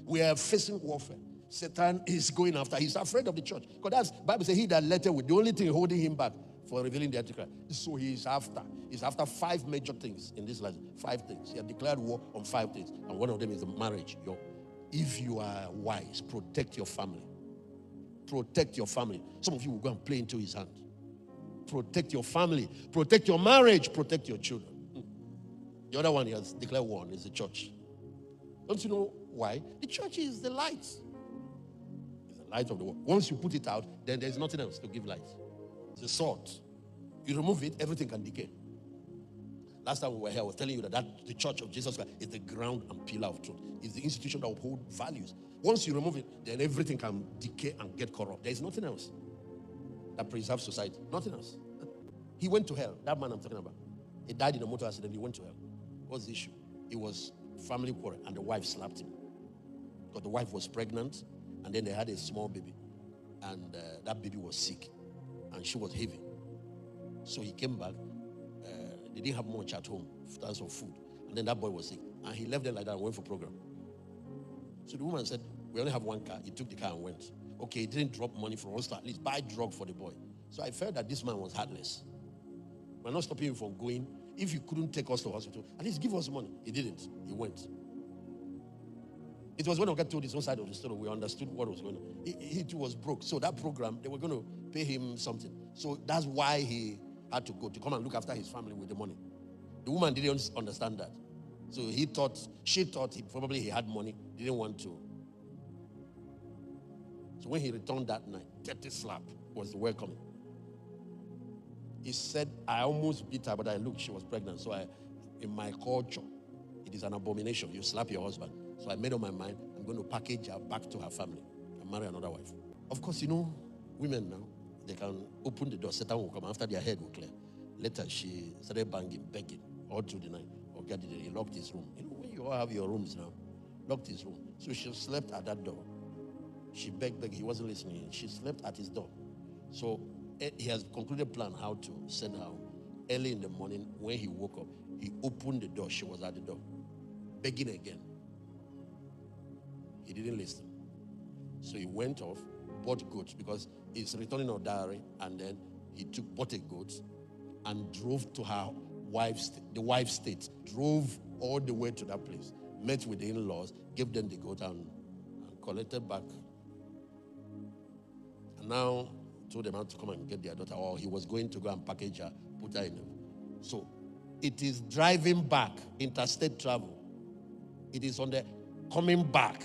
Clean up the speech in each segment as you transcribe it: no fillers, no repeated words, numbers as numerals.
We are facing warfare. Satan is going after. He's afraid of the church. Because that's Bible says he that letteth with the only thing holding him back for revealing the Antichrist. So he's after. He's after 5 major things in this life. 5 things. He had declared war on 5 things. And one of them is the marriage. If you are wise, protect your family. Protect your family. Some of you will go and play into his hand. Protect your family. Protect your marriage. Protect your children. The other one he has declared war on is the church. Don't you know why? The church is the light. It's the light of the world. Once you put it out, then there's nothing else to give light. It's a sword. You remove it, everything can decay. Last time we were here, I was telling you that the church of Jesus Christ is the ground and pillar of truth. It's the institution that upholds values. Once you remove it, then everything can decay and get corrupt. There is nothing else that preserves society. Nothing else. He went to hell. That man I'm talking about. He died in a motor accident. He went to hell. What's the issue? It was family quarrel, and the wife slapped him. Because the wife was pregnant, and then they had a small baby. And that baby was sick, and she was heavy. So he came back. They didn't have much at home in terms of food. And then that boy was sick. And he left them like that and went for program. So the woman said, we only have 1 car. He took the car and went. Okay, he didn't drop money for us to at least buy drug for the boy. So I felt that this man was heartless. We're not stopping him from going. If he couldn't take us to hospital, at least give us money. He didn't. He went. It was when Oga told his own side of the story, we understood what was going on. He too was broke. So that program, they were going to pay him something. So that's why he had to go to come and look after his family with the money. The woman didn't understand that. So she thought he had money. Didn't want to. So when he returned that night, 30 slap was the welcoming. He said, I almost beat her, but I looked, she was pregnant. So in my culture, it is an abomination. You slap your husband. So I made up my mind, I'm going to package her back to her family and marry another wife. Of course, women now, they can open the door. Satan will come after their head will clear. Later, she started banging, begging all through the night. He locked his room. When you all have your rooms now, locked his room. So she slept at that door. She begged. He wasn't listening. She slept at his door. So he has concluded plan how to send her home. Early in the morning, when he woke up, he opened the door. She was at the door, begging again. He didn't listen. So he went off, bought goats because he's returning on diary, and then he bought a goat and drove to the wife's state, drove all the way to that place, met with the in-laws, gave them the goat and collected back. And now told them how to come and get their daughter, or he was going to go and package her, put her in them. So it is driving back, interstate travel. It is on the coming back.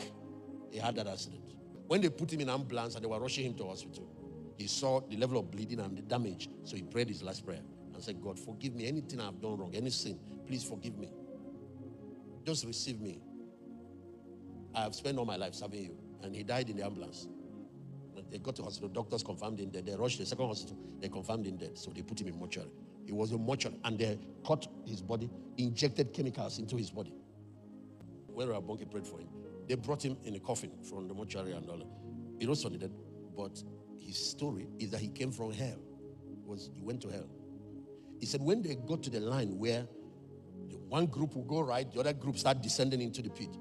He had that accident. When they put him in ambulance and they were rushing him to hospital, he saw the level of bleeding and the damage. So he prayed his last prayer and said, God, forgive me. Anything I've done wrong, any sin, please forgive me. Just receive me. I have spent all my life serving you. And he died in the ambulance. When they got to hospital, doctors confirmed him dead. They rushed to the second hospital. They confirmed him dead. So they put him in mortuary. He was in mortuary. And they cut his body, injected chemicals into his body. When Rabonke prayed for him, they brought him in a coffin from the mortuary and all. He rose from the dead. But his story is that he came from hell. He went to hell. He said when they got to the line where the one group will go right, the other group start descending into the pit.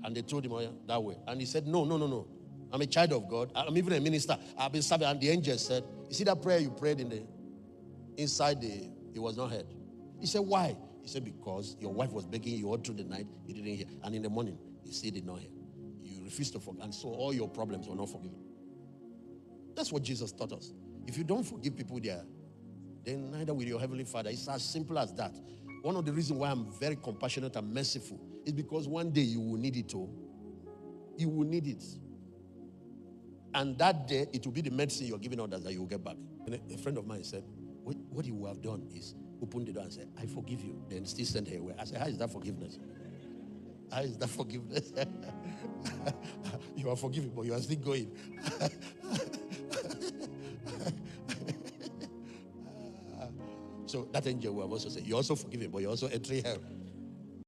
And they told him, oh yeah, that way. And he said, no. I'm a child of God. I'm even a minister. I've been serving. And the angel said, you see that prayer you prayed it was not heard. He said, why? He said, because your wife was begging you all through the night. You didn't hear. And in the morning, you still did not hear. You refused to forgive. And so all your problems were not forgiven. That's what Jesus taught us. If you don't forgive people there, then neither will your heavenly Father. It's as simple as that. One of the reasons why I'm very compassionate and merciful is because one day you will need it all. You will need it. And that day, it will be the medicine you're giving others that you will get back. And a friend of mine said, what you will have done is open the door and say, I forgive you. Then still send her away. I said, how is that forgiveness? How is that forgiveness? You are forgiven, but you are still going. So that angel will have also said, you're also forgiven, but you're also entering hell.